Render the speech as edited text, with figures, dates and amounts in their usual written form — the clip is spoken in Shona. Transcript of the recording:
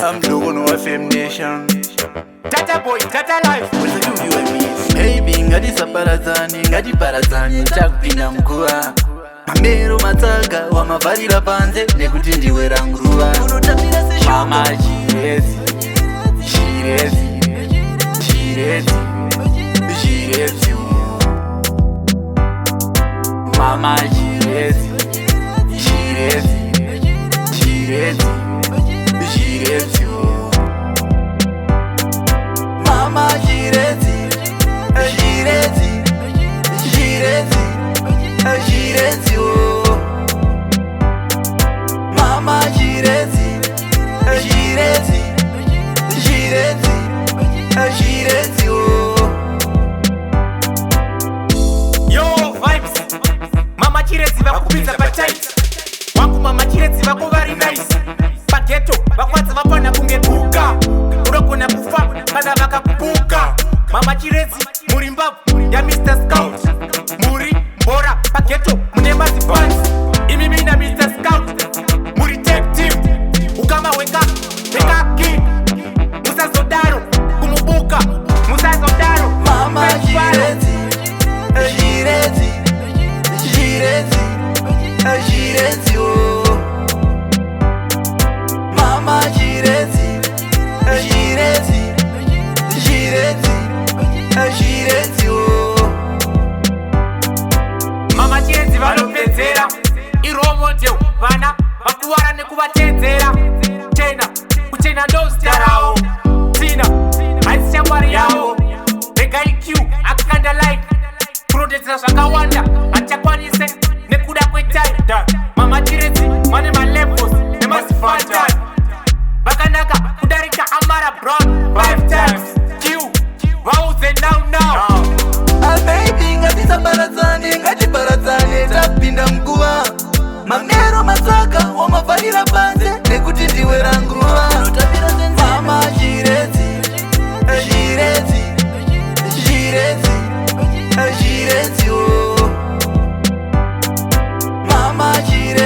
I'm looking on FM Nation. Tata boy, tata life. What's the do you and me? Maybe ngadi saparazani, ngadi parazani, chakupinda mkuwa. Mamero matsaga, wamavarira panze, nekuti ndiwe ranguruva. Mama chirezi, chirezi, chirezi, chirezi. Mama chirezi, chirezi, chirezi, chirezi. Mama chirezi, chirezi, chirezi, chirezi. Mama chirezi, chirezi, chirezi, chirezi. Yo vibes. Mama chirezi vakupinza pachait. Wangu mama chirezi vako vari nice. Pageto vakwadza vapana kunge kuka. Urogona kufa kana vakakupuka. Mama chirezi muri mbabvu ya Mr. Scout. Muri mbora pageto mune mazipans. Imi mina Mr. Scout. Muri tech team. Ukama weka king. Musazodaro kumubuka. Musazodaro. Mama chirezi, chirezi, chirezi, chirezi. Mama chirezi, chirezi, chirezi, chirezi. Mama chirezi vanopedzera iromodeu vana vakuwara nekuvatedzera chena kuchena ndozitarawo tina haisi shamwari yavo regai q akakanda like kunodetsera zvakawanda hatichakwanise nekuda kwetime. Mama chirezi vane malevels nemazifantime vakanaka kudarika Amara Brown 5 times q vauze now. Baby ngati saparadzane, ngati paradzane, tapinda mguva. Mamero matsaka, wamavarira panze, nekuti ndiwe ranguruva. Mama chirezi, chirezi, chirezi, chirezi. Mama chirezi.